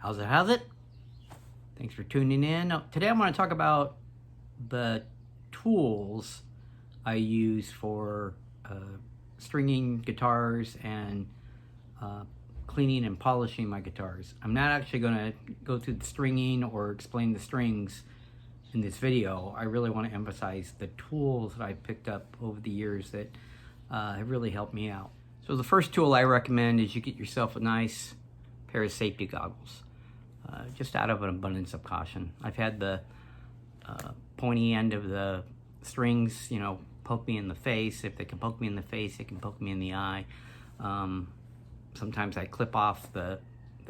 How's it? Thanks for tuning in. Today I want to talk about the tools I use for stringing guitars and cleaning and polishing my guitars. I'm not actually going to go through the stringing or explain the strings in this video. I really want to emphasize the tools that I picked up over the years that have really helped me out. So the first tool I recommend is you get yourself a nice pair of safety goggles. Just out of an abundance of caution. I've had the pointy end of the strings, poke me in the face. If they can poke me in the face, they can poke me in the eye. Sometimes I clip off the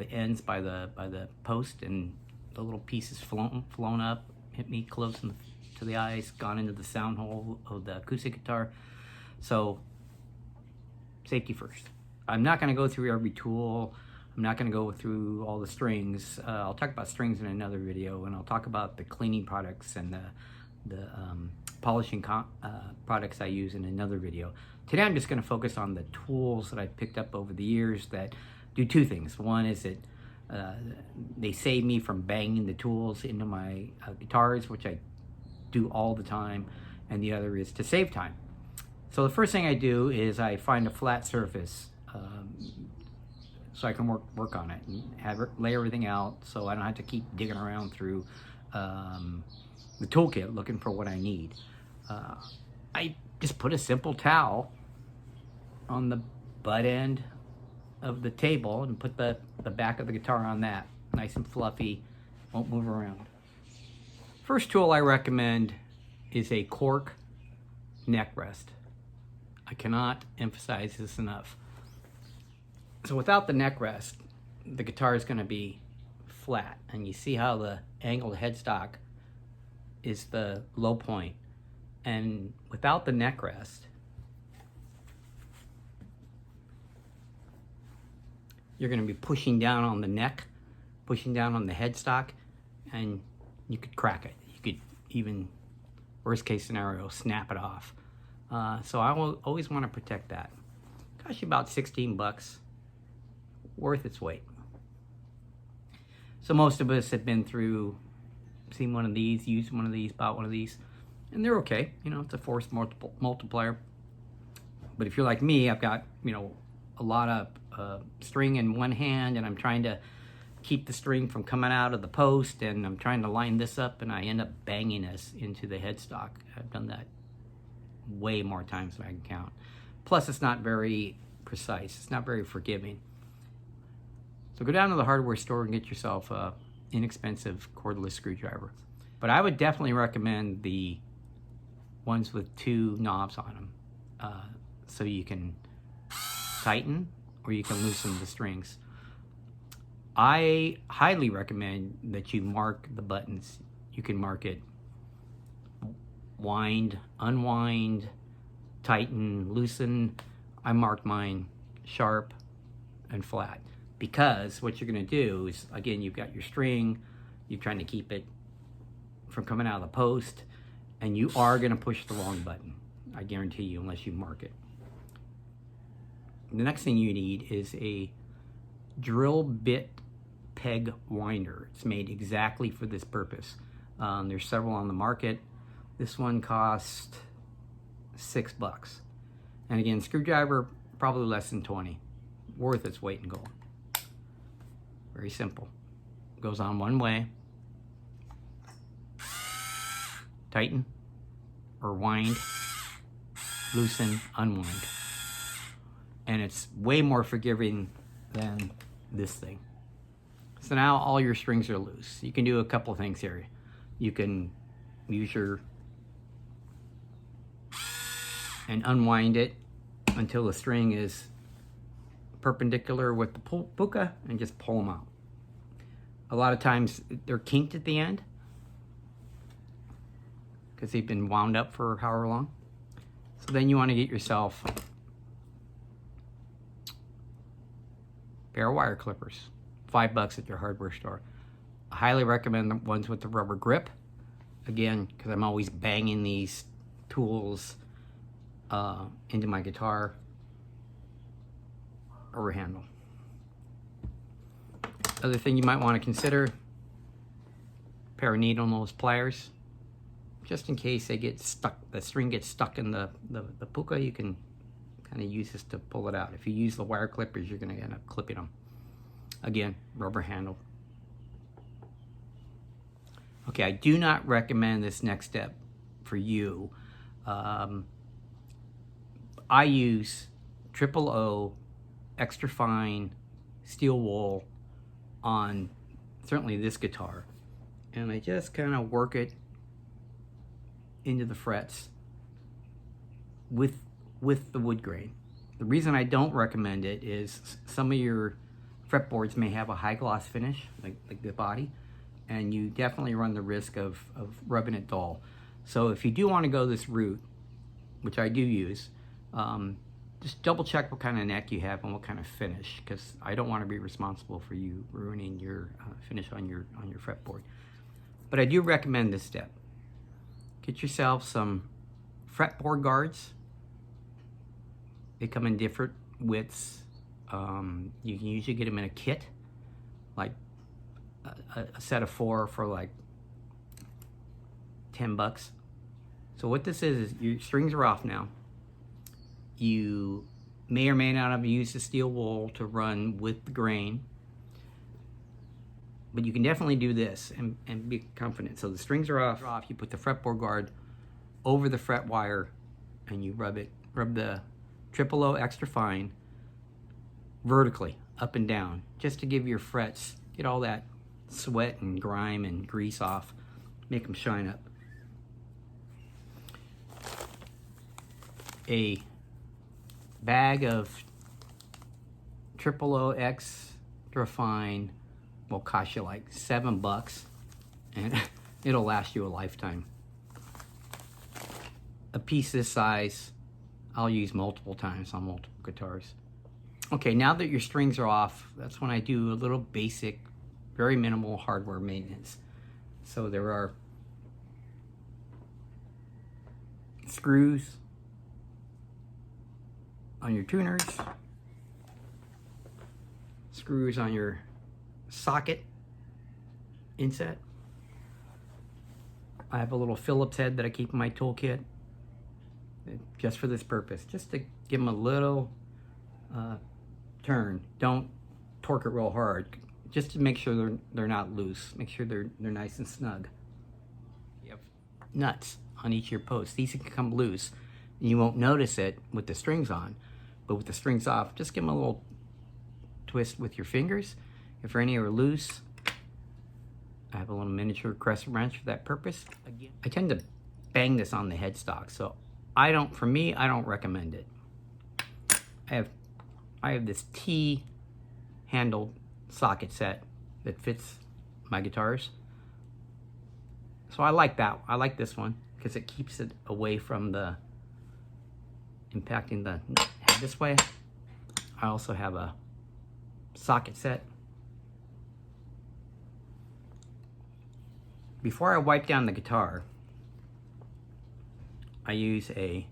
ends by the post, and the little pieces flown up, hit me close to the eyes, gone into the sound hole of the acoustic guitar. So safety first. I'm not going to go through every tool. I'm not going to go through all the strings. I'll talk about strings in another video, and I'll talk about the cleaning products and the polishing products I use in another video. Today I'm just going to focus on the tools that I've picked up over the years that do two things. One is that they save me from banging the tools into my guitars, which I do all the time, and the other is to save time. So the first thing I do is I find a flat surface so I can work on it and lay everything out so I don't have to keep digging around through the toolkit looking for what I need. I just put a simple towel on the butt end of the table and put the back of the guitar on that. Nice and fluffy, won't move around. First tool I recommend is a cork neck rest. I cannot emphasize this enough. So without the neck rest, the guitar is going to be flat. And you see how the angled headstock is the low point. And without the neck rest, you're going to be pushing down on the neck, pushing down on the headstock, and you could crack it. You could even, worst case scenario, snap it off. So I will always want to protect that. Costs you about 16 bucks. Worth its weight. So most of us have been through, seen one of these, used one of these, bought one of these, and they're okay. It's a force multiplier. But if you're like me, I've got, a lot of string in one hand, and I'm trying to keep the string from coming out of the post, and I'm trying to line this up, and I end up banging this into the headstock. I've done that way more times than I can count. Plus, it's not very precise. It's not very forgiving. So go down to the hardware store and get yourself an inexpensive cordless screwdriver. But I would definitely recommend the ones with two knobs on them, so you can tighten or you can loosen the strings. I highly recommend that you mark the buttons. You can mark it wind, unwind, tighten, loosen. I marked mine sharp and flat. Because what you're going to do is, again, you've got your string, you're trying to keep it from coming out of the post, and you are going to push the wrong button, I guarantee you, unless you mark it. The next thing you need is a drill bit peg winder. It's made exactly for this purpose. There's several on the market. This one cost $6. And again, screwdriver, probably less than 20. Worth its weight in gold. Very simple. Goes on one way. Tighten or wind, loosen, unwind. And it's way more forgiving than this thing. So now all your strings are loose. You can do a couple things here. You can use and unwind it until the string is perpendicular with the puka and just pull them out. A lot of times they're kinked at the end because they've been wound up for however long. So then you want to get yourself a pair of wire clippers, $5 at your hardware store. I highly recommend the ones with the rubber grip. Again, because I'm always banging these tools into my guitar or handle. Other thing you might want to consider, pair of needle nose pliers, just in case they get stuck, the string gets stuck in the puka. You can kind of use this to pull it out. If you use the wire clippers, you're going to end up clipping them. Again, rubber handle. Okay, I do not recommend this next step for you. I use 000 extra fine steel wool on certainly this guitar, and I just kind of work it into the frets with the wood grain. The reason I don't recommend it is some of your fretboards may have a high gloss finish, like the body, and you definitely run the risk of rubbing it dull. So if you do want to go this route, which I do use, just double check what kind of neck you have and what kind of finish, because I don't want to be responsible for you ruining your finish on your fretboard. But I do recommend this step. Get yourself some fretboard guards. They come in different widths. You can usually get them in a kit, like a set of 4 for like $10. So what this is your strings are off now. You may or may not have used the steel wool to run with the grain, but you can definitely do this and be confident. So the strings are off. You put the fretboard guard over the fret wire and you rub the 000 extra fine vertically up and down, just to give your frets, get all that sweat and grime and grease off, make them shine up. A bag of 000 extra fine will cost you like $7, and it'll last you a lifetime. A piece this size, I'll use multiple times on multiple guitars. Okay, now that your strings are off, that's when I do a little basic, very minimal hardware maintenance. So there are screws on your tuners, screws on your socket inset. I have a little Phillips head that I keep in my toolkit just for this purpose, just to give them a little turn. Don't torque it real hard, just to make sure they're not loose. Make sure they're nice and snug. You have nuts on each of your posts. These can come loose, and you won't notice it with the strings on, but with the strings off, just give them a little twist with your fingers. If any are loose, I have a little miniature crescent wrench for that purpose. Again, I tend to bang this on the headstock, so I don't recommend it. I have this T-handled socket set that fits my guitars, so I like that. I like this one because it keeps it away from the impacting the head this way. I also have a socket set. Before I wipe down the guitar, I use a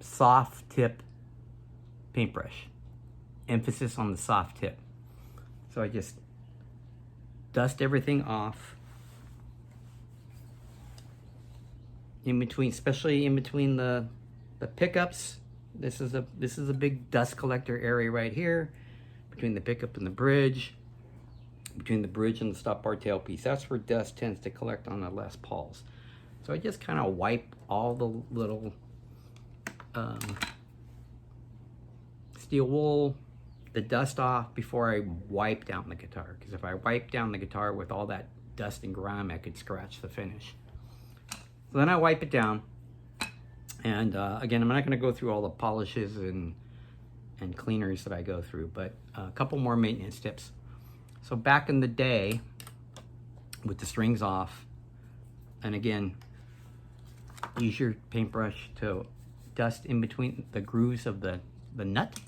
soft tip paintbrush. Emphasis on the soft tip. So I just dust everything off in between, especially in between the pickups. This is a big dust collector area right here, between the pickup and the bridge, between the bridge and the stop bar tailpiece. That's where dust tends to collect on the Les Pauls. So I just kind of wipe all the little steel wool, the dust off before I wipe down the guitar. Because if I wipe down the guitar with all that dust and grime, I could scratch the finish. So then I wipe it down. And again, I'm not going to go through all the polishes and cleaners that I go through, but a couple more maintenance tips. So back in the day, with the strings off, and again, use your paintbrush to dust in between the grooves of the nut.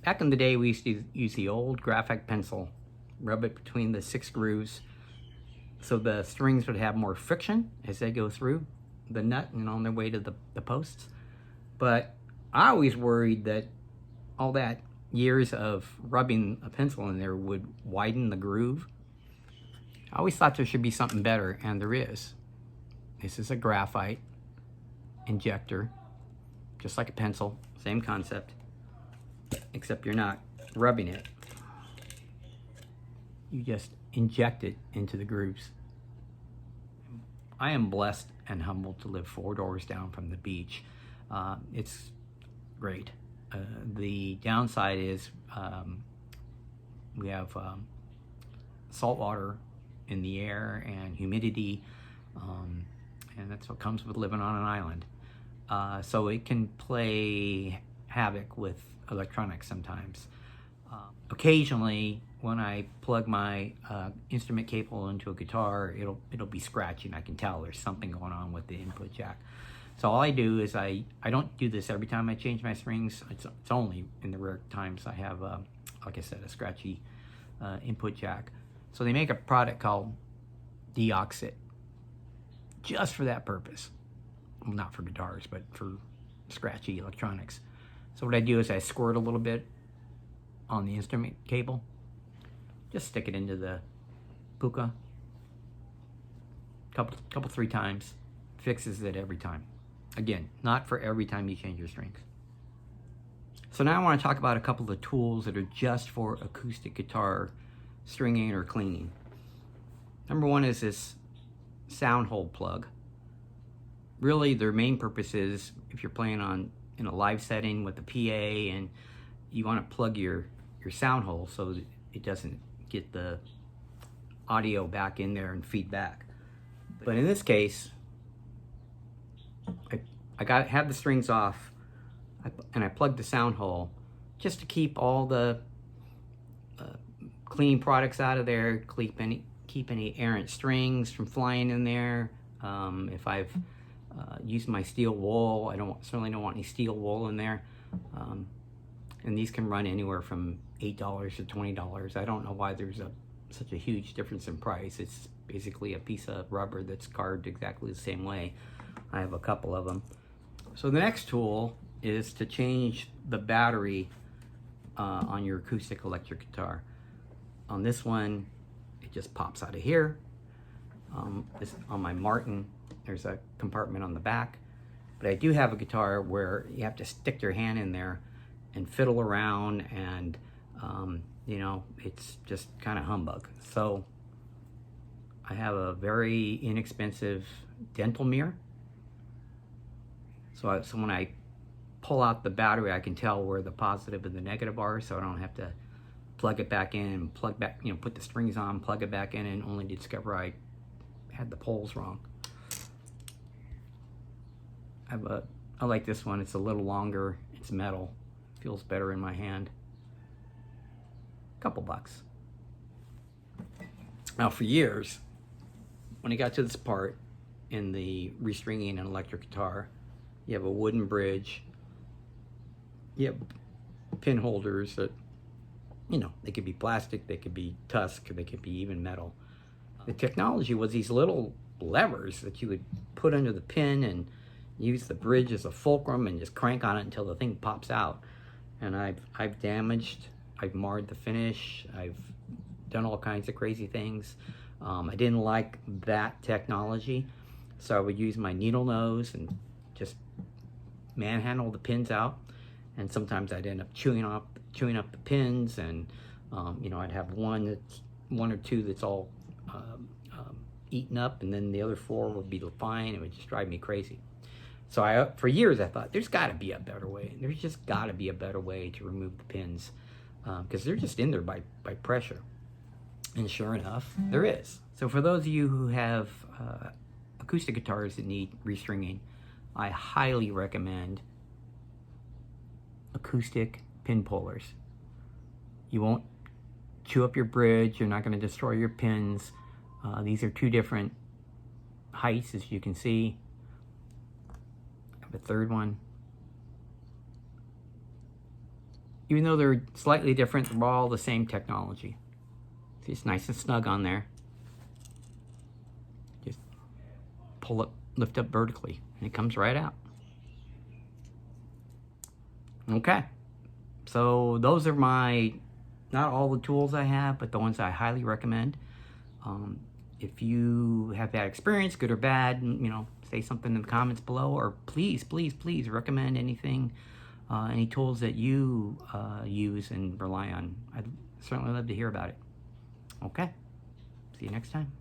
Back in the day, we used to use the old graphite pencil, rub it between the 6 grooves, so the strings would have more friction as they go through the nut and on their way to the posts. But I always worried that all that years of rubbing a pencil in there would widen the groove. I always thought there should be something better, and there is. This is a graphite injector, just like a pencil, same concept, except you're not rubbing it. You just inject it into the grooves. I am blessed and humbled to live 4 doors down from the beach. It's great. The downside is we have salt water in the air and humidity, and that's what comes with living on an island. So it can play havoc with electronics sometimes. Occasionally, when I plug my instrument cable into a guitar, it'll be scratching. I can tell there's something going on with the input jack. So all I do is I don't do this every time I change my strings. It's only in the rare times I have, like I said, a scratchy input jack. So they make a product called Deoxit just for that purpose. Well, not for guitars, but for scratchy electronics. So what I do is I squirt a little bit on the instrument cable. Just stick it into the puka. Couple 3 times. Fixes it every time. Again, not for every time you change your strings. So now I want to talk about a couple of the tools that are just for acoustic guitar stringing or cleaning. Number one is this sound hole plug. Really, their main purpose is if you're playing in a live setting with a PA and you want to plug your sound hole so that it doesn't get the audio back in there and feed back. But in this case, I have the strings off, and I plugged the sound hole just to keep all the clean products out of there, keep any errant strings from flying in there. If I've used my steel wool, certainly don't want any steel wool in there. And these can run anywhere from $8 to $20. I don't know why there's such a huge difference in price. It's basically a piece of rubber that's carved exactly the same way. I have a couple of them. So the next tool is to change the battery on your acoustic electric guitar. On this one, it just pops out of here. On my Martin, there's a compartment on the back. But I do have a guitar where you have to stick your hand in there and fiddle around, and you know, it's just kind of humbug. So I have a very inexpensive dental mirror. So when I pull out the battery, I can tell where the positive and the negative are, so I don't have to plug it back in, put the strings on, plug it back in, and only discover I had the poles wrong. I like this one. It's a little longer. It's metal. Feels better in my hand. Couple bucks. Now, for years, when I got to this part in the restringing an electric guitar, you have a wooden bridge. You have pin holders that, you know, they could be plastic, they could be tusk, they could be even metal. The technology was these little levers that you would put under the pin and use the bridge as a fulcrum and just crank on it until the thing pops out. And I've damaged, I've marred the finish, I've done all kinds of crazy things. I didn't like that technology, so I would use my needle nose and just manhandle the pins out. And sometimes I'd end up chewing up the pins, and you know, I'd have one or two that's all eaten up, and then the other 4 would be fine. It would just drive me crazy. So for years I thought, there's got to be a better way. There's just got to be a better way to remove the pins, because they're just in there by pressure. And sure enough, there is. So for those of you who have acoustic guitars that need restringing, I highly recommend acoustic pin pullers. You won't chew up your bridge. You're not going to destroy your pins. These are 2 different heights, as you can see. I have a third one. Even though they're slightly different, they're all the same technology. See, it's nice and snug on there. Just pull it, lift up vertically, and it comes right out. Okay. So those are not all the tools I have, but the ones I highly recommend. If you have bad experience, good or bad, say something in the comments below, or please recommend anything, any tools that you use and rely on. I'd certainly love to hear about it. Okay, see you next time.